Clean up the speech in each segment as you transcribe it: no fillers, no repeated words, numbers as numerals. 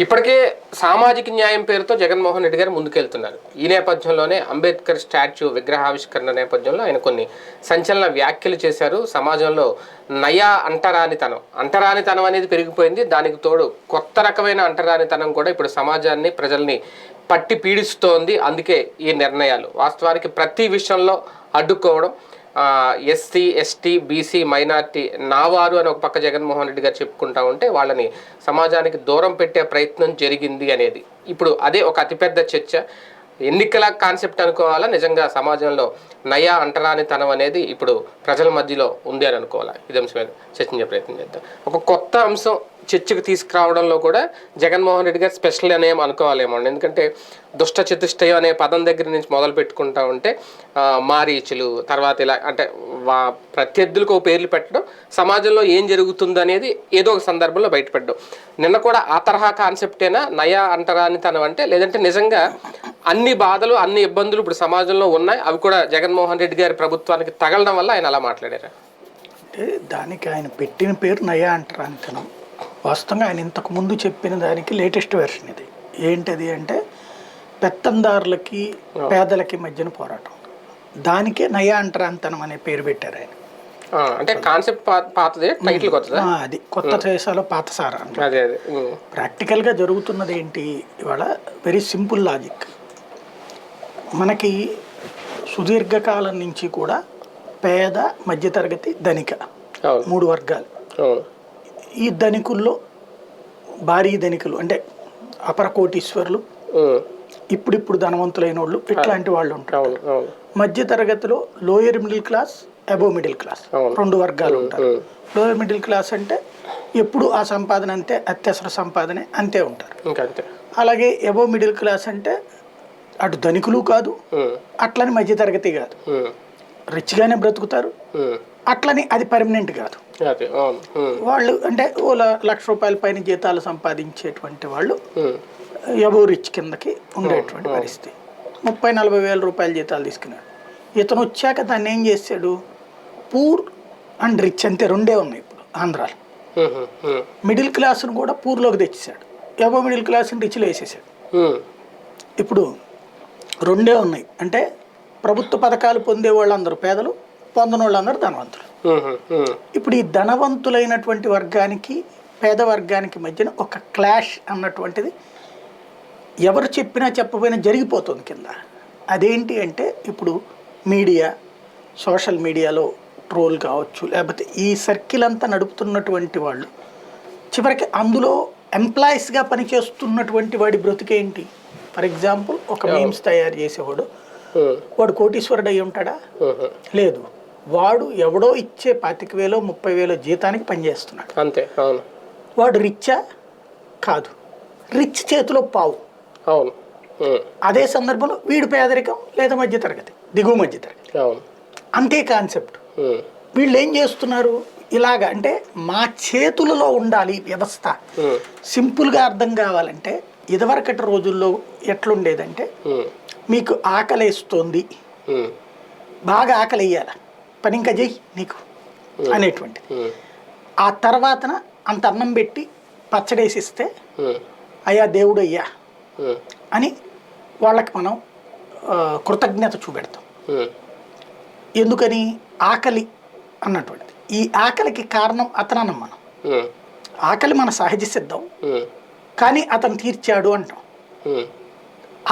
ఇప్పటికే సామాజిక న్యాయం పేరుతో జగన్మోహన్ రెడ్డి గారు ముందుకెళ్తున్నారు. ఈ నేపథ్యంలోనే అంబేద్కర్ స్టాచ్యూ విగ్రహావిష్కరణ నేపథ్యంలో ఆయన కొన్ని సంచలన వ్యాఖ్యలు చేశారు. సమాజంలో నయా అంటరానితనం అనేది పెరిగిపోయింది. దానికి తోడు కొత్త రకమైన అంటరానితనం కూడా ఇప్పుడు సమాజాన్ని ప్రజల్ని పట్టి పీడిస్తోంది. అందుకే ఈ నిర్ణయాలు వాస్తవానికి ప్రతి విషయంలో అడ్డుకోవడం, ఎస్సీ ఎస్టీ బీసీ మైనార్టీ నావారు అని ఒక పక్క జగన్మోహన్ రెడ్డి గారు చెప్పుకుంటా ఉంటే వాళ్ళని సమాజానికి దూరం పెట్టే ప్రయత్నం జరిగింది అనేది ఇప్పుడు అదే ఒక అతిపెద్ద చర్చ. ఎన్నికల కాన్సెప్ట్ అనుకోవాలా, నిజంగా సమాజంలో నయా అంటరానితనం అనేది ఇప్పుడు ప్రజల మధ్యలో ఉంది అని అనుకోవాలా? ఇది అంశం మీద చర్చించే ప్రయత్నం చేద్దాం. ఒక కొత్త అంశం చర్చకు తీసుకురావడంలో కూడా జగన్మోహన్ రెడ్డి గారు స్పెషల్ అనేం అనుకోవాలేమో. ఎందుకంటే దుష్ట చతుష్టయం అనే పదం దగ్గర నుంచి మొదలు పెట్టుకుంటా ఉంటే మారీచులు, తర్వాత ఇలా అంటే ప్రత్యర్థులకు పేర్లు పెట్టడం, సమాజంలో ఏం జరుగుతుంది అనేది ఏదో ఒక సందర్భంలో బయటపెట్టడం. నిన్న కూడా ఆ తరహా కాన్సెప్టేనా నయా అంటరానితనం అంటే, లేదంటే నిజంగా అన్ని బాధలు అన్ని ఇబ్బందులు ఇప్పుడు సమాజంలో ఉన్నాయి, అవి కూడా జగన్మోహన్ రెడ్డి గారి ప్రభుత్వానికి తగలడం వల్ల ఆయన అలా మాట్లాడారు? అంటే దానికి ఆయన పెట్టిన పేరు నయా అంటరానితనం. వాస్తవంగా ఆయన ఇంతకు ముందు చెప్పిన దానికి లేటెస్ట్ వెర్షన్ ఇది. ఏంటది అంటే పెత్తందారులకి పేదలకి మధ్యన పోరాటం, దానికే నయా అంటరానితనం అనే పేరు పెట్టారు ఆయన. అంటే కాన్సెప్ట్ పాతదే, టైటిల్ కొత్తదా? అది కొత్త దేశాలో పాత సారా. ప్రాక్టికల్గా జరుగుతున్నది ఏంటి ఇవాళ? Very simple logic. మనకి సుదీర్ఘకాలం నుంచి కూడా పేద, మధ్యతరగతి, ధనిక మూడు వర్గాలు. ఈ ధనికుల్లో భారీ ధనికులు అంటే అపర కోటీశ్వరులు, ఇప్పుడిప్పుడు ధనవంతులైన వాళ్ళు, ఇట్లాంటి వాళ్ళు ఉంటారు. మధ్య తరగతిలో lower middle class, above middle class, రెండు వర్గాలు ఉంటారు. లోయర్ మిడిల్ క్లాస్ అంటే ఎప్పుడు ఆ సంపాదన అంతే, అత్యవసర సంపాదనే అంతే ఉంటారు. అలాగే అబోవ్ మిడిల్ క్లాస్ అంటే అటు ధనికులు కాదు, అట్లని మధ్య తరగతి కాదు, రిచ్గానే బ్రతుకుతారు, అట్లని అది పర్మనెంట్ కాదు. వాళ్ళు అంటే ఓ ₹1,00,000 పైన జీతాలు సంపాదించేటువంటి వాళ్ళు అబోవ్ రిచ్ కిందకి ఉండేటువంటి పరిస్థితి. 30-40 వేల రూపాయల జీతాలు తీసుకున్నాడు. ఇతను వచ్చాక దాన్ని ఏం చేశాడు? పూర్ అండ్ రిచ్ అంతే రెండే ఉన్నాయి ఇప్పుడు ఆంధ్రాలో. మిడిల్ క్లాస్ను కూడా పూర్లోకి తెచ్చేసాడు, అబోవ్ మిడిల్ క్లాస్ని రిచ్లో వేసేసాడు. ఇప్పుడు రెండే ఉన్నాయి. అంటే ప్రభుత్వ పథకాలు పొందే వాళ్ళందరూ పేదలు, పొందని వాళ్ళందరూ ధనవంతులు. ఇప్పుడు ఈ ధనవంతులైనటువంటి వర్గానికి పేద వర్గానికి మధ్యన ఒక క్లాష్ అన్నటువంటిది ఎవరు చెప్పినా చెప్పపోయినా జరిగిపోతుంది కింద. అదేంటి అంటే ఇప్పుడు మీడియా, సోషల్ మీడియాలో ట్రోల్ కావచ్చు, లేకపోతే ఈ సర్కిల్ అంతా నడుపుతున్నటువంటి వాళ్ళు చివరికి అందులో ఎంప్లాయీస్గా పనిచేస్తున్నటువంటి వాడి బ్రతికేంటి? ఫర్ ఎగ్జాంపుల్ ఒక మీమ్స్ తయారు చేసేవాడు, వాడు కోటీశ్వరుడు అయి ఉంటాడా? లేదు. వాడు ఎవడో ఇచ్చే 25,000 30,000 జీతానికి పనిచేస్తున్నాడు అంతే. వాడు రిచ్చా? కాదు, రిచ్ చేతిలో పావు. అదే సందర్భంలో వీడు పేదరికం లేదా మధ్యతరగతి, దిగువ మధ్యతరగతి, అంతే కాన్సెప్ట్. వీళ్ళు ఏం చేస్తున్నారు? ఇలాగా అంటే మా చేతులలో ఉండాలి వ్యవస్థ. సింపుల్గా అర్థం కావాలంటే ఇదివరకటి రోజుల్లో ఎట్లుండేదంటే మీకు ఆకలేస్తోంది, బాగా ఆకలి వేయాలి, పని ఇంకా చెయ్యి నీకు అనేటువంటి. ఆ తర్వాతన అంత అన్నం పెట్టి పచ్చడేసిస్తే అయ్యా దేవుడు అయ్యా అని వాళ్ళకి మనం కృతజ్ఞత చూపెడతాం. ఎందుకని? ఆకలి అన్నటువంటిది. ఈ ఆకలికి కారణం అతననం. మనం ఆకలి మన సహజ సిద్ధం, కానీ అతను తీర్చాడు అంటాం.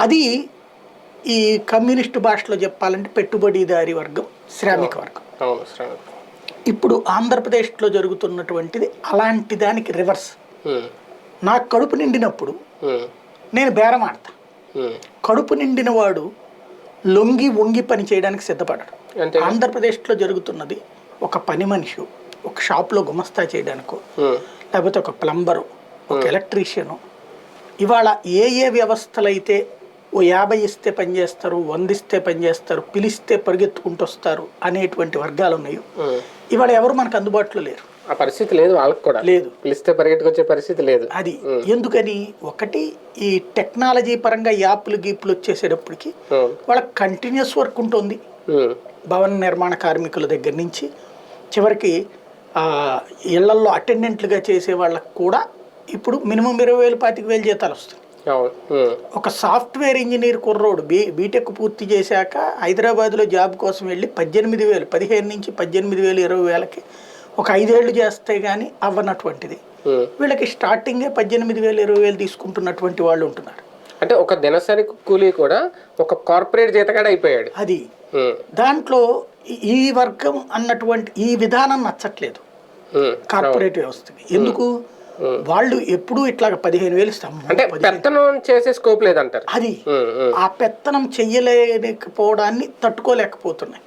అది ఈ కమ్యూనిస్టు భాషలో చెప్పాలంటే పెట్టుబడిదారి వర్గం, శ్రామిక వర్గం. ఇప్పుడు ఆంధ్రప్రదేశ్లో జరుగుతున్నటువంటిది అలాంటి దానికి రివర్స్. నాకు కడుపు నిండినప్పుడు నేను బేరం ఆడతా. కడుపు నిండిన వాడు లొంగి వంగి పని చేయడానికి సిద్ధపడ్డాడు. ఆంధ్రప్రదేశ్లో జరుగుతున్నది ఒక పని మనిషి ఒక షాప్లో గుమస్తా చేయడానికో, లేకపోతే ఒక ప్లంబరు, ఒక ఎలక్ట్రీషియను, ఇవాళ ఏ వ్యవస్థలు అయితే ఓ 50 ఇస్తే పనిచేస్తారు, 100 ఇస్తే పనిచేస్తారు, పిలిస్తే పరిగెత్తుకుంటూ వస్తారు అనేటువంటి వర్గాలు ఉన్నాయి. ఇవాళ ఎవరు మనకు అందుబాటులో లేరు. ఆ పరిస్థితి లేదు, వాళ్ళకి కూడా లేదు, పిలిస్తే పరిగెట్టుకొచ్చే పరిస్థితి లేదు. అది ఎందుకని? ఒకటి ఈ టెక్నాలజీ పరంగా యాప్లు గీపులు వచ్చేసేటప్పటికి వాళ్ళకి కంటిన్యూస్ వర్క్ ఉంటుంది. భవన నిర్మాణ కార్మికుల దగ్గర నుంచి చివరికి ఇళ్లల్లో అటెండెంట్లుగా చేసే వాళ్ళకు కూడా ఇప్పుడు మినిమం 20,000 25,000 జీతాలు వస్తాయి. ఒక సాఫ్ట్వేర్ ఇంజనీర్ కుర్రోడు బీటెక్ పూర్తి చేశాక హైదరాబాద్లో జాబ్ కోసం వెళ్ళి 18,000 15 నుంచి 18,000 20,000కి ఒక 5 ఏళ్ళు చేస్తే కానీ అవ్వనటువంటిది వీళ్ళకి స్టార్టింగే 18,000 20,000 తీసుకుంటున్నటువంటి వాళ్ళు ఉంటున్నారు. అంటే ఒక దినసరి కూలీ కూడా ఒక కార్పొరేట్ జీతగాడు అయిపోయాడు. అది దాంట్లో ఈ వర్గం అన్నటువంటి ఈ విధానం నచ్చట్లేదు కార్పొరేట్ వ్యవస్థకి. ఎందుకు వాళ్ళు ఎప్పుడు ఇట్లా 15,000 ఇస్తాం అంటే పెత్తనం చేసే స్కోప్ లేదంటారు. అది ఆ పెత్తనం చెయ్యలేకపోవడాన్ని తట్టుకోలేకపోతున్నాయి.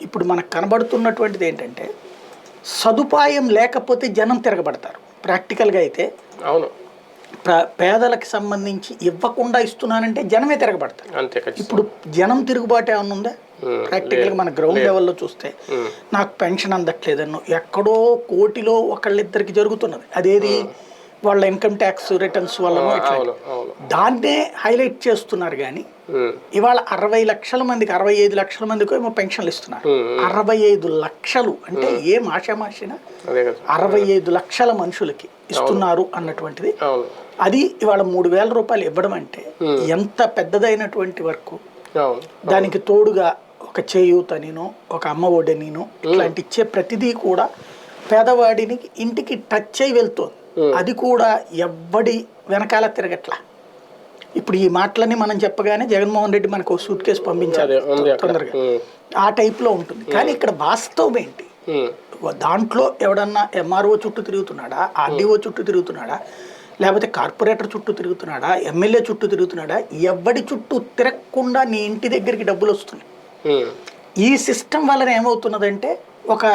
ఇప్పుడు మనకు కనబడుతున్నటువంటిది ఏంటంటే సదుపాయం లేకపోతే జనం తిరగబడతారు. ప్రాక్టికల్గా అయితే అవును పేదలకు సంబంధించి ఇవ్వకుండా ఇస్తున్నానంటే జనమే తిరగబడతారు. ఇప్పుడు జనం తిరుగుబాటు ఏమన్నా ఉందా? ప్రాక్టికల్గా మన గ్రౌండ్ లెవెల్లో చూస్తే నాకు పెన్షన్ అందట్లేదన్నో ఎక్కడో కోటిలో ఒకళ్ళిద్దరికి జరుగుతున్నది. అదేది వాళ్ళ ఇన్కమ్ ట్యాక్స్ రిటర్న్స్ వల్ల దాన్నే హైలైట్ చేస్తున్నారు. కానీ ఇవాళ 60 లక్షల మందికి 65 లక్షల మందికి ఏమో పెన్షన్లు ఇస్తున్నారు. 65 లక్షలు అంటే ఏం ఆషామాషినా 65 లక్షల మనుషులకి ఇస్తున్నారు అన్నటువంటిది. అది ఇవాళ 3,000 రూపాయలు ఇవ్వడం అంటే ఎంత పెద్దదైనటువంటి వర్క్. దానికి తోడుగా ఒక చేయూతనినో ఒక అమ్మ ఒడినినో ఇట్లాంటి ఇచ్చే ప్రతిదీ కూడా పేదవాడిని ఇంటికి టచ్ అయి వెళ్తుంది. అది కూడా ఎవ్వడి వెనకాల తిరగట్లా. ఇప్పుడు ఈ మాటలని మనం చెప్పగానే జగన్మోహన్ రెడ్డి మనకు సూట్ కేసు పంపించారు తొందరగా, ఆ టైప్లో ఉంటుంది. కానీ ఇక్కడ వాస్తవం ఏంటి? దాంట్లో ఎవడన్నా ఎంఆర్ఓ చుట్టూ తిరుగుతున్నాడా, ఆర్డీఓ చుట్టూ తిరుగుతున్నాడా, లేకపోతే కార్పొరేటర్ చుట్టూ తిరుగుతున్నాడా, ఎమ్మెల్యే చుట్టూ తిరుగుతున్నాడా? ఎవడి చుట్టూ తిరగకుండా నీ ఇంటి దగ్గరికి డబ్బులు వస్తున్నాయి. ఈ సిస్టమ్ వలన ఏమవుతున్నదంటే ఒక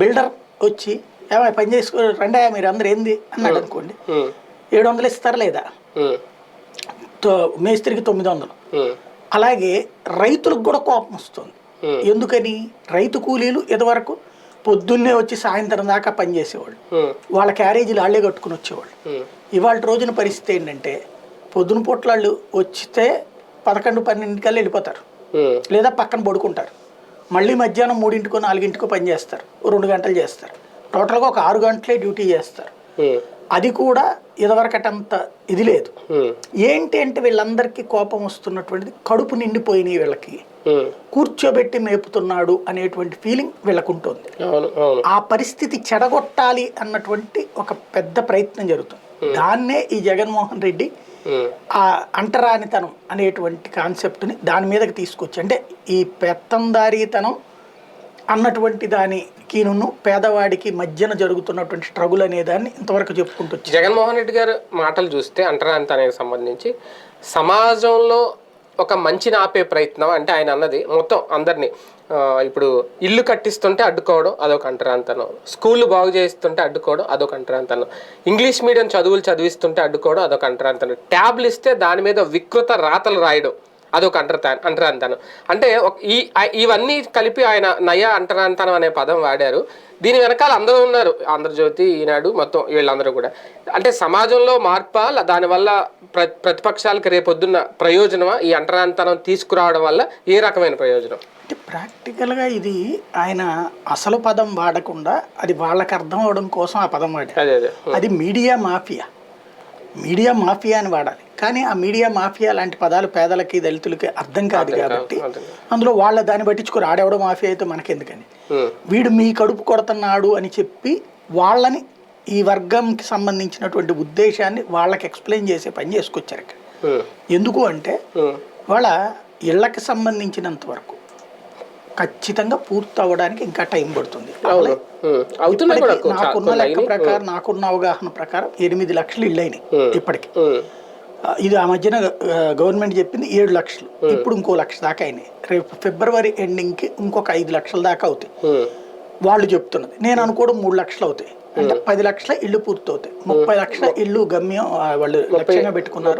బిల్డర్ వచ్చి పని చేసుకో రండి మీరు అందరు ఏంది అన్నాడు అనుకోండి, 700 ఇస్తారా లేదా, మేస్త్రికి 900. అలాగే రైతులకు కూడా కోపం వస్తుంది. ఎందుకని? రైతు కూలీలు ఇదివరకు పొద్దున్నే వచ్చి సాయంత్రం దాకా పనిచేసేవాళ్ళు, వాళ్ళ క్యారేజీలు వాళ్ళే కట్టుకుని వచ్చేవాళ్ళు. ఇవాళ రోజున పరిస్థితి ఏంటంటే పొద్దున పూట్ల వాళ్ళు వచ్చితే 11-12 కల్లా వెళ్ళిపోతారు, లేదా పక్కన పడుకుంటారు. మళ్ళీ మధ్యాహ్నం 3 4 పని చేస్తారు, 2 గంటలు చేస్తారు. టోటల్గా ఒక 6 గంటలే డ్యూటీ చేస్తారు. అది కూడా ఇదివరకటంత ఇది లేదు. ఏంటి అంటే వీళ్ళందరికీ కోపం వస్తున్నటువంటిది కడుపు నిండిపోయినాయి, వీళ్ళకి కూర్చోబెట్టి మేపుతున్నాడు అనేటువంటి ఫీలింగ్ వీళ్ళకు ఉంటుంది. ఆ పరిస్థితి చెడగొట్టాలి అన్నటువంటి ఒక పెద్ద ప్రయత్నం జరుగుతుంది. దాన్నే ఈ జగన్మోహన్ రెడ్డి ఆ అంటరానితనం అనేటువంటి కాన్సెప్ట్ని దాని మీదకి తీసుకొచ్చి, అంటే ఈ పెత్తందారీతనం అన్నటువంటి దానికిను పేదవాడికి మధ్యన జరుగుతున్నటువంటి స్ట్రగుల్ అనే దాన్ని ఇంతవరకు చెప్పుకుంటూ వచ్చి జగన్మోహన్ రెడ్డి గారు మాటలు చూస్తే అంటరానితనానికి సంబంధించి సమాజంలో ఒక మంచిని ఆపే ప్రయత్నం. అంటే ఆయన అన్నది మొత్తం అందరినీ ఇప్పుడు ఇల్లు కట్టిస్తుంటే అడ్డుకోవడం అదొక అంటరానితనం, స్కూళ్ళు బాగు చేస్తుంటే అడ్డుకోవడం అదొక అంటరానితనం, ఇంగ్లీష్ మీడియం చదువులు చదివిస్తుంటే అడ్డుకోవడం అదొక అంటరానితనం, ట్యాబ్లు ఇస్తే దాని మీద వికృత రాతలు రాయడం అదొక అంటరానితనం. అంటే ఇవన్నీ కలిపి ఆయన నయ అంటరానితనం అనే పదం వాడారు. దీని వెనకాల అందరూ ఉన్నారు, ఆంధ్రజ్యోతి, ఈనాడు, మొత్తం వీళ్ళందరూ కూడా. అంటే సమాజంలో మార్పా, దానివల్ల ప్రతిపక్షాలకు రేపొద్దున్న ప్రయోజనమా ఈ అంటరానితనం తీసుకురావడం వల్ల? ఏ రకమైన ప్రయోజనం? అంటే ప్రాక్టికల్గా ఇది ఆయన అసలు పదం వాడకుండా అది వాళ్ళకి అర్థం అవడం కోసం ఆ పదం వాడారు. అది మీడియా మాఫియా, మీడియా మాఫియా అని వాడాలి. కానీ ఆ మీడియా మాఫియా లాంటి పదాలు పేదలకి దళితులకి అర్థం కాదు కాబట్టి అందులో వాళ్ళ దాన్ని పట్టించుకోరు. ఆడెవడో మాఫియా అయితే మనకెందుకని, వీడు మీ కడుపు కొడుతున్నాడు అని చెప్పి వాళ్ళని ఈ వర్గంకి సంబంధించినటువంటి ఉద్దేశాన్ని వాళ్ళకి ఎక్స్ప్లెయిన్ చేసే పని చేసుకొచ్చారు ఇక్కడ. ఎందుకు అంటే వాళ్ళ ఇళ్లకి సంబంధించినంత వరకు ఖచ్చితంగా పూర్తి అవ్వడానికి ఇంకా టైం పడుతుంది. నాకున్న లెక్క ప్రకారం, నాకున్న అవగాహన ప్రకారం 8 లక్షలు ఇళ్ళు అయినాయి ఇప్పటికి. ఇది ఆ మధ్యన గవర్నమెంట్ చెప్పింది 7 లక్షలు, ఇప్పుడు ఇంకో 1 లక్ష దాకా అయినాయి. రేపు ఫిబ్రవరి ఎండింగ్కి ఇంకొక 5 లక్షల దాకా అవుతాయి వాళ్ళు చెప్తున్నది. నేను అనుకోవడం 3 లక్షలు అవుతాయి. అంటే 10 లక్షల ఇళ్ళు పూర్తవుతాయి. 30 లక్షల ఇళ్ళు గమ్యం వాళ్ళు లక్ష్యంగా పెట్టుకున్నారు.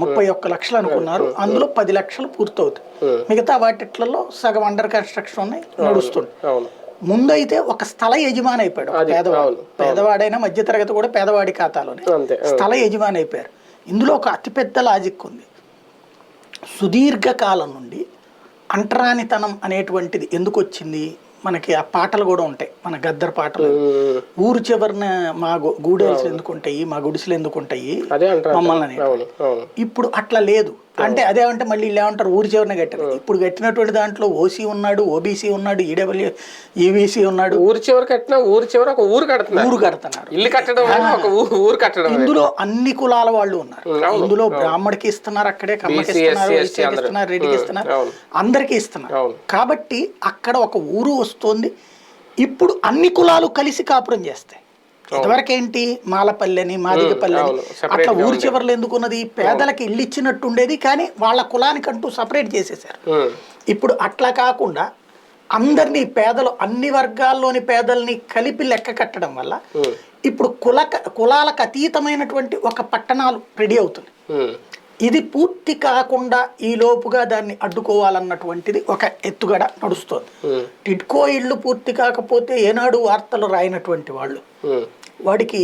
31 లక్షలు అనుకున్నారు. అందులో 10 లక్షలు పూర్తవుతాయి. మిగతా వాటిలో సగం అండర్ కన్స్ట్రక్షన్ నడుస్తుంది. ముందైతే ఒక స్థల యజమాని అయిపోయాడు పేదవాడు. పేదవాడైనా మధ్యతరగతి కూడా పేదవాడి ఖాతాలోనే స్థల యజమాని అయిపోయారు. ఇందులో ఒక అతిపెద్ద లాజిక్ ఉంది. సుదీర్ఘకాలం నుండి అంటరానితనం అనేటువంటిది ఎందుకు వచ్చింది? మనకి ఆ పాటలు కూడా ఉంటాయి, మన గద్దర్ పాటలు. ఊరు చివరిన మా గూడెలు ఎందుకు ఉంటాయి, మా గుడిసెలు ఎందుకు ఉంటాయి మమ్మల్ని. ఇప్పుడు అట్లా లేదు. అంటే అదేమంటే మళ్ళీ వీళ్ళు ఏమంటారు, ఊరి చివరిన కట్టారు. ఇప్పుడు కట్టినటువంటి దాంట్లో ఓసీ ఉన్నాడు, ఓబీసీ ఉన్నాడు, ఈడబ్ల్యూ ఈబీసీ ఉన్నాడు. ఊరి చివరి కట్టిన ఊరి చివరి ఒక ఊరు కడుతున్నారు, ఇల్లు కట్టడం, ఊరు కట్టడం. ఇందులో అన్ని కులాల వాళ్ళు ఉన్నారు. ఇందులో బ్రాహ్మడికి ఇస్తున్నారు, అక్కడే కమ్మకి ఇస్తున్నారు, ఇస్తున్నారు, రెడ్డికి ఇస్తున్నారు, అందరికీ ఇస్తున్నారు. కాబట్టి అక్కడ ఒక ఊరు వస్తుంది. ఇప్పుడు అన్ని కులాలు కలిసి కాపురం చేస్తాయి. ఇదివరకు ఏంటి, మాలపల్లెని, మాదిగపల్లెని అట్లా ఊరి చివర్లు ఎందుకున్నది, పేదలకి ఇల్లు ఇచ్చినట్టు ఉండేది, కానీ వాళ్ళ కులానికంటూ సపరేట్ చేసేసారు. ఇప్పుడు అట్లా కాకుండా అందరినీ పేదలు, అన్ని వర్గాల్లోని పేదల్ని కలిపి లెక్క కట్టడం వల్ల ఇప్పుడు కులాలకు అతీతమైనటువంటి ఒక పట్టణాలు రెడీ అవుతుంది. ఇది పూర్తి కాకుండా ఈ లోపుగా దాన్ని అడ్డుకోవాలన్నటువంటిది ఒక ఎత్తుగడ నడుస్తుంది. టిడ్కో ఇళ్ళు పూర్తి కాకపోతే ఏనాడు వార్తలు రాయినటువంటి వాళ్ళు, వాడికి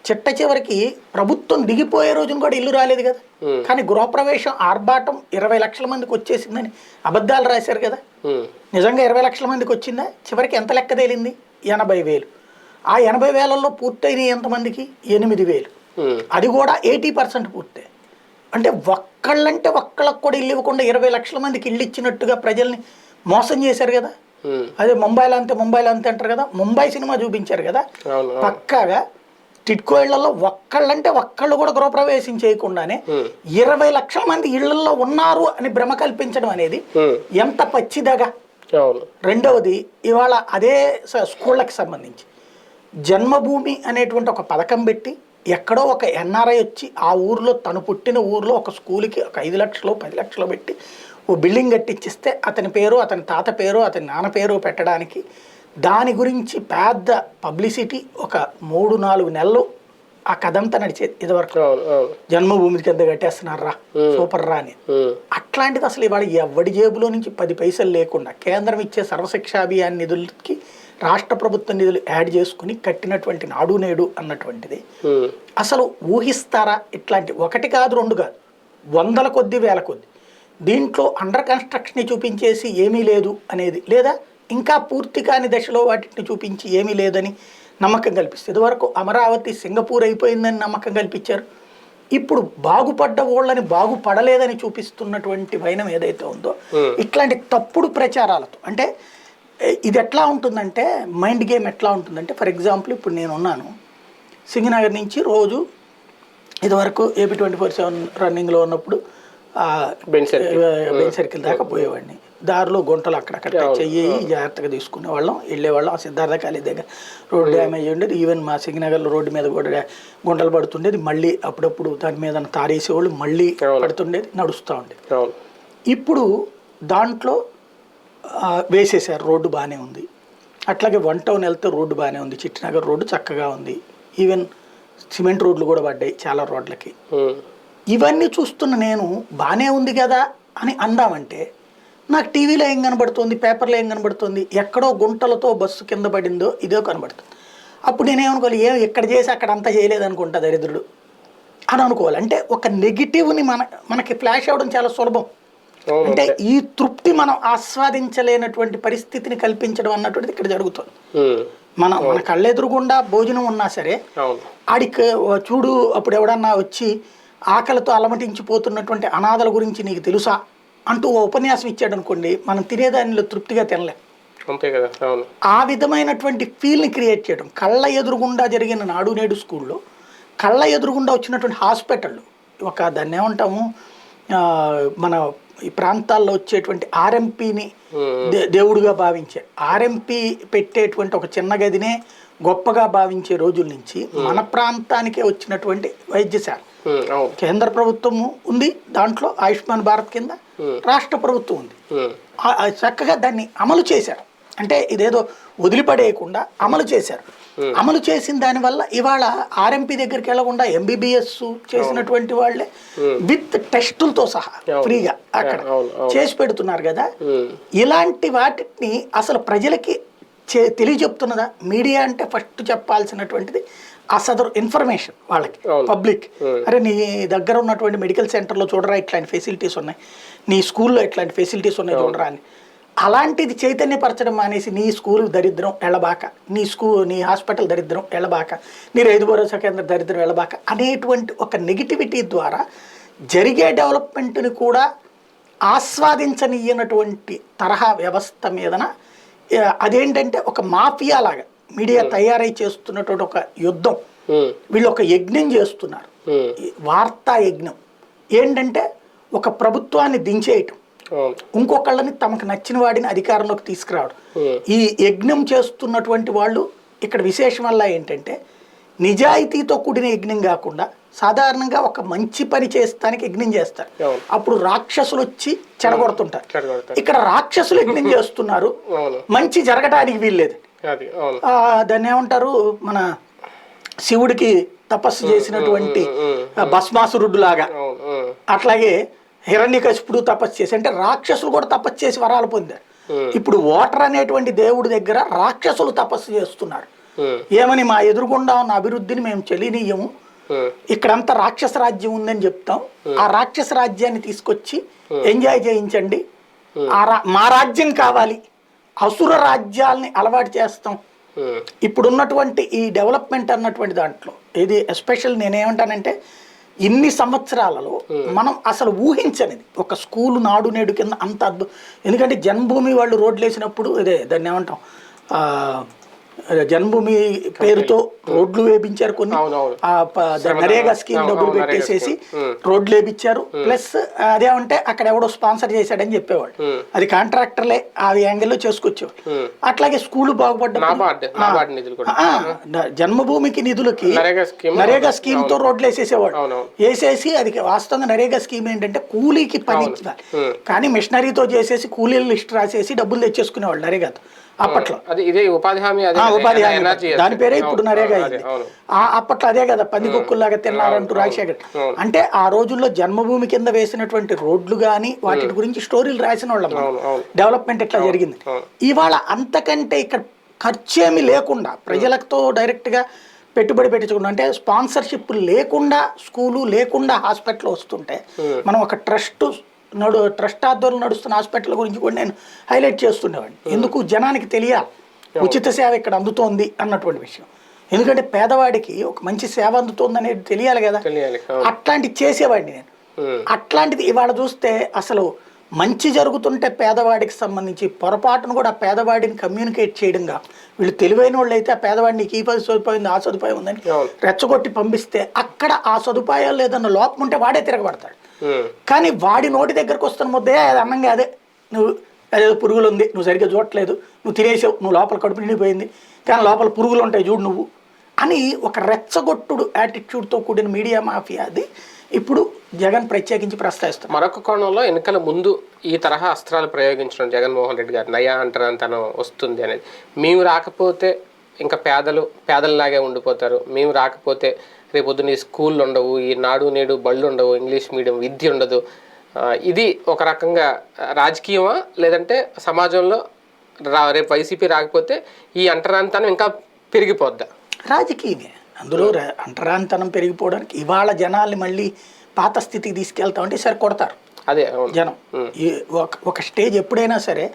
చిట్ట చివరికి ప్రభుత్వం దిగిపోయే రోజున కూడా ఇల్లు రాలేదు కదా. కానీ గృహప్రవేశం ఆర్భాటం 20 లక్షల మందికి వచ్చేసిందని అబద్ధాలు రాశారు కదా. నిజంగా 20 లక్షల మందికి వచ్చిందా? చివరికి ఎంత లెక్క తేలింది? 80,000. ఆ 80,000లో పూర్తయిన ఎంతమందికి? 8,000. అది కూడా 80% పూర్తయి. అంటే ఒక్కళ్ళకు కూడా ఇల్లు ఇవ్వకుండా 20 లక్షల మందికి ఇల్లు ఇచ్చినట్టుగా ప్రజల్ని మోసం చేశారు కదా. అదే ముంబైలో అంతే అంటారు కదా. ముంబై సినిమా చూపించారు కదా. పక్కాగా టిడ్కో ఇళ్లలో ఒక్కళ్ళు కూడా గృహప్రవేశం చేయకుండానే 20 లక్షల మంది ఇళ్లలో ఉన్నారు అని భ్రమ కల్పించడం అనేది ఎంత పచ్చిదగా. రెండవది, ఇవాళ అదే స్కూళ్ళకి సంబంధించి జన్మభూమి అనేటువంటి ఒక పథకం పెట్టి ఎక్కడో ఒక ఎన్ఆర్ఐ వచ్చి ఆ ఊర్లో, తను పుట్టిన ఊర్లో ఒక స్కూల్కి ఒక 5 లక్షలు 10 లక్షలు పెట్టి ఓ బిల్డింగ్ కట్టించిస్తే అతని పేరు, అతని తాత పేరు, అతని నాన్న పేరు పెట్టడానికి దాని గురించి పెద్ద పబ్లిసిటీ ఒక 3-4 నెలలు ఆ కథంతా నడిచేది. ఇదివరకు జన్మభూమి కింద కట్టేస్తున్నారా, సూపర్ రా అని. అట్లాంటిది అసలు ఇవాళ ఎవడి జేబులో నుంచి 10 పైసలు లేకుండా కేంద్రం ఇచ్చే సర్వశిక్షా అభియాన్ నిధులకి రాష్ట్ర ప్రభుత్వ నిధులు యాడ్ చేసుకుని కట్టినటువంటి నాడు నేడు అన్నటువంటిది అసలు ఊహిస్తారా? ఇట్లాంటి 1 కాదు 2 కాదు, 100ల కొద్ది 1000 కొద్ది దీంట్లో అండర్ కన్స్ట్రక్షన్ చూపించేసి ఏమీ లేదు అనేది, లేదా ఇంకా పూర్తి కాని దశలో వాటిని చూపించి ఏమీ లేదని నమ్మకం కల్పిస్తుంది. ఇదివరకు అమరావతి సింగపూర్ అయిపోయిందని నమ్మకం కల్పించారు. ఇప్పుడు బాగుపడ్డ ఊళ్ళని బాగుపడలేదని చూపిస్తున్నటువంటి వైనం ఏదైతే ఉందో, ఇట్లాంటి తప్పుడు ప్రచారాలతో, అంటే ఇది ఎట్లా ఉంటుందంటే, మైండ్ గేమ్ ఎట్లా ఉంటుందంటే, ఫర్ ఎగ్జాంపుల్ ఇప్పుడు నేను ఉన్నాను సింగనగర్ నుంచి రోజు ఇదివరకు ఏపీ 24/7 రన్నింగ్లో ఉన్నప్పుడు బెంచ్ సర్కిల్ దాకా పోయేవాడిని. దారిలో గుంటలు అక్కడక్కడ చెయ్యి జాగ్రత్తగా తీసుకునేవాళ్ళం, వెళ్ళేవాళ్ళం. ఆ సిద్ధార్థ కాలేజ్ దగ్గర రోడ్డు డ్యామేజ్ ఉండేది. ఈవెన్ మా సింగనగర్లో రోడ్డు మీద కూడా గుంటలు పడుతుండేది. మళ్ళీ అప్పుడప్పుడు దాని మీద తారేసేవాళ్ళు, మళ్ళీ పడుతుండేది, నడుస్తూ ఉండేది. ఇప్పుడు దాంట్లో వేసేసారు, రోడ్డు బాగానే ఉంది. అట్లాగే 1 టౌన్ వెళ్తే రోడ్డు బాగానే ఉంది, చిట్టినగర్ రోడ్డు చక్కగా ఉంది. ఈవెన్ సిమెంట్ రోడ్లు కూడా పడ్డాయి చాలా రోడ్లకి. ఇవన్నీ చూస్తున్న నేను బాగానే ఉంది కదా అని అందామంటే నాకు టీవీలో ఏం కనబడుతుంది, పేపర్లో ఏం కనబడుతుంది, ఎక్కడో గుంటలతో బస్సు కింద పడిందో ఇదో కనబడుతుంది. అప్పుడు నేనేమనుకోవాలి, ఎక్కడ చేసి అక్కడ అంతా చేయలేదనుకుంటా దరిద్రుడు అని అనుకోవాలి. అంటే ఒక నెగిటివ్ని మనకి ఫ్లాష్ అవ్వడం చాలా సులభం. అంటే ఈ తృప్తి మనం ఆస్వాదించలేనటువంటి పరిస్థితిని కల్పించడం అన్నటువంటిది ఇక్కడ జరుగుతుంది. మన కళ్ళెదురుగుండా భోజనం ఉన్నా సరే ఆడికి చూడు, అప్పుడు ఎవడన్నా వచ్చి ఆకలితో అలమటించిపోతున్నటువంటి అనాథల గురించి నీకు తెలుసా అంటూ ఉపన్యాసం ఇచ్చాడు అనుకోండి, మనం తినేదానిలో తృప్తిగా తినలేం. ఆ విధమైనటువంటి ఫీల్ని క్రియేట్ చేయడం. కళ్ళ ఎదురుగుండా జరిగిన నాడు నేడు స్కూల్లో, కళ్ళ ఎదురుగుండా వచ్చినటువంటి హాస్పిటళ్ళు, ఒక దాన్ని ఏమంటాము, మన ఈ ప్రాంతాల్లో వచ్చేటువంటి ఆర్ఎంపీని దేవుడుగా భావించే, ఆర్ఎంపీ పెట్టేటువంటి ఒక చిన్న గదినే గొప్పగా భావించే రోజుల నుంచి మన ప్రాంతానికే వచ్చినటువంటి వైద్యశాల కేంద్ర ప్రభుత్వము ఉంది, దాంట్లో ఆయుష్మాన్ భారత్ కింద రాష్ట్ర ప్రభుత్వం ఉంది. చక్కగా దాన్ని అమలు చేశారు. అంటే ఇదేదో వదిలిపడేయకుండా అమలు చేశారు. అమలు చేసిన దానివల్ల ఇవాళ ఆర్ఎంపీ దగ్గరికి వెళ్లకుండా ఎంబీబీఎస్ చేసినటువంటి వాళ్ళే విత్ టెస్టులతో సహా ఫ్రీగా అక్కడ చేసి పెడుతున్నారు కదా. ఇలాంటి వాటిని అసలు ప్రజలకి తెలియజెప్తున్నదా మీడియా? అంటే ఫస్ట్ చెప్పాల్సినటువంటిది ఆ సదరు ఇన్ఫర్మేషన్ వాళ్ళకి, పబ్లిక్. అరే నీ దగ్గర ఉన్నటువంటి మెడికల్ సెంటర్లో చూడరా ఇట్లాంటి ఫెసిలిటీస్ ఉన్నాయి, నీ స్కూల్లో ఇట్లాంటి ఫెసిలిటీస్ ఉన్నాయి చూడరా అని. అలాంటిది చైతన్యపరచడం మానేసి నీ స్కూల్ దరిద్రం ఎళ్ళబాక, నీ హాస్పిటల్ దరిద్రం ఎళ్ళబాక, నీ రైతు భరోసా కేంద్రం దరిద్రం ఎళ్ళబాక అనేటువంటి ఒక నెగిటివిటీ ద్వారా జరిగే డెవలప్మెంట్ని కూడా ఆస్వాదించనీయనటువంటి తరహా వ్యవస్థ మీదన అదేంటంటే ఒక మాఫియా లాగా మీడియా తయారై చేస్తున్నటువంటి ఒక యుద్ధం. వీళ్ళు ఒక యజ్ఞం చేస్తున్నారు, వార్తా యజ్ఞం. ఏంటంటే ఒక ప్రభుత్వాన్ని దించేయటం, ఇంకొకళ్ళని తమకు నచ్చిన వాడిని అధికారంలోకి తీసుకురావడం. ఈ యజ్ఞం చేస్తున్నటువంటి వాళ్ళు ఇక్కడ విశేషం వల్ల ఏంటంటే నిజాయితీతో కూడిన యజ్ఞం కాకుండా సాధారణంగా ఒక మంచి పని చేస్తానికి యజ్ఞం చేస్తారు, అప్పుడు రాక్షసులు వచ్చి చెడగొడుతుంటారు. ఇక్కడ రాక్షసులు యజ్ఞం చేస్తున్నారు, మంచి జరగటానికి వీల్లేదు. దాన్ని ఏమంటారు, మన శివుడికి తపస్సు చేసినటువంటి భస్మాసురుడు లాగా, అట్లాగే హిరణ్యకశిపుడు తపస్సు చేసి, అంటే రాక్షసులు కూడా తపస్సు చేసి వరాలు పొందారు. ఇప్పుడు ఓటర్ అనేటువంటి దేవుడి దగ్గర రాక్షసులు తపస్సు చేస్తున్నారు. ఏమని, మా ఎదురుగుండా ఉన్న అభివృద్ధిని మేము చెలినీయము, ఇక్కడంతా రాక్షస రాజ్యం ఉందని చెప్తాం, ఆ రాక్షస రాజ్యాన్ని తీసుకొచ్చి ఎంజాయ్ చేయించండి, మా రాజ్యం కావాలి, అసుర రాజ్యాల్ని అలవాటు చేస్తాం. ఇప్పుడున్నటువంటి ఈ డెవలప్మెంట్ అన్నటువంటి దాంట్లో ఇది ఎస్పెషల్ నేనేమంటానంటే ఇన్ని సంవత్సరాలలో మనం అసలు ఊహించనిది ఒక స్కూలు నాడు నేడు కింద అంత అద్భుతం. ఎందుకంటే జన్మభూమి వాళ్ళు రోడ్లు వేసినప్పుడు ఇదే దాన్ని ఏమంటాం, జన్మభూమి పేరుతో రోడ్లు వేపించారు, కొన్ని నరేగా స్కీమ్ డబ్బులు పెట్టేసేసి రోడ్లు వేపించారు. ప్లస్ అదేమంటే అక్కడ ఎవడో స్పాన్సర్ చేశాడని చెప్పేవాడు, అది కాంట్రాక్టర్లే ఆ యాంగిల్లో చేసుకొచ్చేవాడు. అట్లాగే స్కూల్ బాగుపడ్డ జన్మభూమికి నిధులకి నరేగా స్కీమ్ తో రోడ్లు వేసేసేవాడు. వేసేసి అది వాస్తవంగా నరేగా స్కీమ్ ఏంటంటే కూలీకి పని ఇచ్చాలి, కానీ మిషనరీతో చేసేసి కూలీల లిస్ట్ రాసేసి డబ్బులు తెచ్చేసుకునేవాళ్ళు నరేగాతో అప్పట్లో. ఉపాధి హామీ దాని పేరే ఇప్పుడు నరేగా అయింది. అప్పట్లో అదే కదా, పందికొక్కుల్లాగా తిన్నారంటూ రాజశేఖర్. అంటే ఆ రోజుల్లో జన్మభూమి కింద వేసినటువంటి రోడ్లు కానీ వాటి గురించి స్టోరీలు రాసిన వాళ్ళం, డెవలప్మెంట్ ఎట్లా జరిగింది. ఇవాళ అంతకంటే ఇక్కడ ఖర్చేమీ లేకుండా ప్రజలతో డైరెక్ట్ గా పెట్టుబడి పెట్టించకుండా, అంటే స్పాన్సర్షిప్ లేకుండా స్కూలు లేకుండా హాస్పిటల్ వస్తుంటే మనం ఒక ట్రస్ట్ ఆధ్వర్యంలో నడుస్తున్న హాస్పిటల్ గురించి కూడా నేను హైలైట్ చేస్తుండేవాడిని. ఎందుకు, జనానికి తెలియాలి ఉచిత సేవ ఇక్కడ అందుతోంది అన్నటువంటి విషయం. ఎందుకంటే పేదవాడికి ఒక మంచి సేవ అందుతోంది అనేది తెలియాలి కదా, అట్లాంటివి చేసేవాడిని నేను. అట్లాంటిది ఇవాళ చూస్తే అసలు మంచి జరుగుతుంటే పేదవాడికి సంబంధించి పొరపాటును కూడా పేదవాడిని కమ్యూనికేట్ చేయడంగా, వీళ్ళు తెలివైన వాళ్ళు అయితే ఆ పేదవాడిని ఈ సదుపాయం ఉంది ఆ సదుపాయం ఉందని రెచ్చగొట్టి పంపిస్తే అక్కడ ఆ సదుపాయాలు లేదన్న లోపం ఉంటే వాడే తిరగబడతాడు. కానీ వాడి నోటి దగ్గరకు వస్తున్న ముద్దే అది అన్నంగా అదే, నువ్వు అదే పురుగులు ఉంది, నువ్వు సరిగ్గా చూడట్లేదు, నువ్వు తినేసావు, నువ్వు లోపల కడుపు నిండిపోయింది కానీ లోపల పురుగులు ఉంటాయి చూడు నువ్వు అని ఒక రెచ్చగొట్టుడు యాటిట్యూడ్తో కూడిన మీడియా మాఫియా అది ఇప్పుడు జగన్ ప్రత్యేకించి ప్రస్తావిస్తారు. మరొక కోణంలో ఎన్నికల ముందు ఈ తరహా అస్త్రాలు ప్రయోగించడం జగన్మోహన్ రెడ్డి గారు, నయా అంటారని తను వస్తుంది అనేది, మేము రాకపోతే ఇంకా పేదలలాగే ఉండిపోతారు, మేము రాకపోతే రేపొద్దున ఈ స్కూళ్ళు ఉండవు, ఈ నాడు నేడు బళ్ళు ఉండవు, ఇంగ్లీష్ మీడియం విద్య ఉండదు. ఇది ఒక రకంగా రాజకీయమా, లేదంటే సమాజంలో రేపు వైసీపీ రాకపోతే ఈ అంటరాంతనం ఇంకా పెరిగిపోద్దా? రాజకీయమే. అందులో అంటరాంతనం పెరిగిపోవడానికి ఇవాళ జనాల్ని మళ్ళీ పాత స్థితికి తీసుకెళ్తామంటే సరే కొడతారు అదే జనం. ఒక స్టేజ్ ఎప్పుడైనా సరే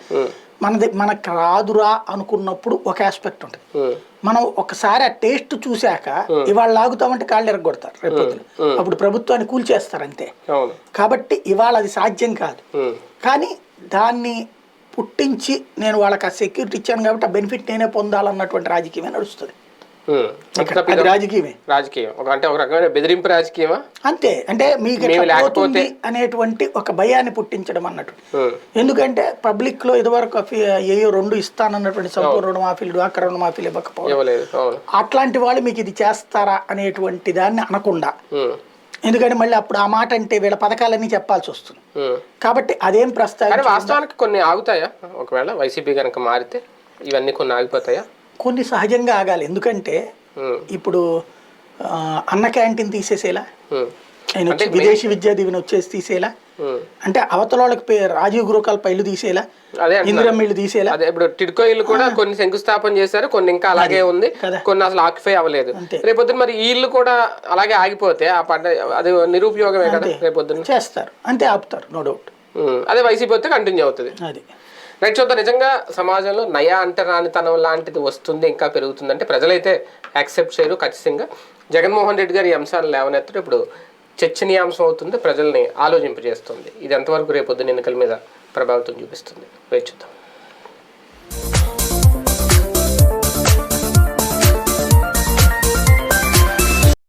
మనకు రాదురా అనుకున్నప్పుడు ఒక ఆస్పెక్ట్ ఉంటుంది. మనం ఒకసారి ఆ టేస్ట్ చూశాక ఇవాళ లాగుతామంటే కాళ్ళు ఎరగొడతారు రేపు, అప్పుడు ప్రభుత్వాన్ని కూల్చేస్తారు అంతే. కాబట్టి ఇవాళ అది సాధ్యం కాదు. కానీ దాన్ని పుట్టించి నేను వాళ్ళకి ఆ సెక్యూరిటీ ఇచ్చాను కాబట్టి ఆ బెనిఫిట్ నేనే పొందాలన్నటువంటి రాజకీయమే నడుస్తుంది. రాజకీయమే, రాజకీయం అంటే ఒక రకమైన బెదిరింపు రాజకీయమా అంతే. అంటే మీకు లేకపోతే అనేటువంటి ఒక భయాన్ని పుట్టించడం అన్నట్టు. ఎందుకంటే పబ్లిక్ లో ఇదివరకు ఏయో 2 ఇస్తానన్నటువంటి సంపూర్ణ రుణమాఫీలు, డ్వాక్రా రుణమాఫీలు ఇవ్వకపోవడం, అట్లాంటి వాళ్ళు మీకు ఇది చేస్తారా అనేటువంటి దాన్ని అనకుండా, ఎందుకంటే మళ్ళీ అప్పుడు ఆ మాట అంటే వీళ్ళ పథకాలన్నీ చెప్పాల్సి వస్తుంది. కాబట్టి అదేం ప్రస్తావన. వాస్తవానికి కొన్ని ఆగుతాయా ఒకవేళ వైసీపీ కనుక మారితే? ఇవన్నీ కొన్ని ఆగిపోతాయా? కొన్ని సహజంగా ఆగాలి. ఎందుకంటే ఇప్పుడు అన్న క్యాంటీన్ తీసేసేలా, ఆయన విదేశీ విద్యా దీవెన వచ్చేసి తీసేలా, అంటే అవతల వాళ్ళకి రాజీవ్ గృహాల పైలు తీసేలా, ఇందిరమ్మ ఇల్లు తీసేలా. ఇప్పుడు టిడ్కో ఇల్లు కూడా కొన్ని శంకుస్థాపన చేశారు, కొన్ని ఇంకా అలాగే ఉంది, కొన్ని అసలు ఆక్యుపై అవ్వలేదు. రేపొద్దున మరి ఈ ఇల్లు కూడా అలాగే ఆగిపోతే ఆ అది నిరుపయోగమే కదా, రేపొద్దున చేస్తారు అంతే, ఆపుతారు నో డౌట్. అదే వైసీపీ వస్తే కంటిన్యూ అవుతుంది. అది రైట్, చూద్దాం. నిజంగా సమాజంలో నయా అంటరానితనం లాంటిది వస్తుంది, ఇంకా పెరుగుతుందంటే ప్రజలైతే యాక్సెప్ట్ చేయరు. ఖచ్చితంగా జగన్మోహన్ రెడ్డి గారు ఈ అంశాలను లేవనెత్తడం ఇప్పుడు చర్చనీయాంశం అవుతుంది, ప్రజల్ని ఆలోచింపజేస్తుంది. ఇది ఎంతవరకు రేపొద్దున ఎన్నికల మీద ప్రభావితం చూపిస్తుంది వేచి చూద్దాం.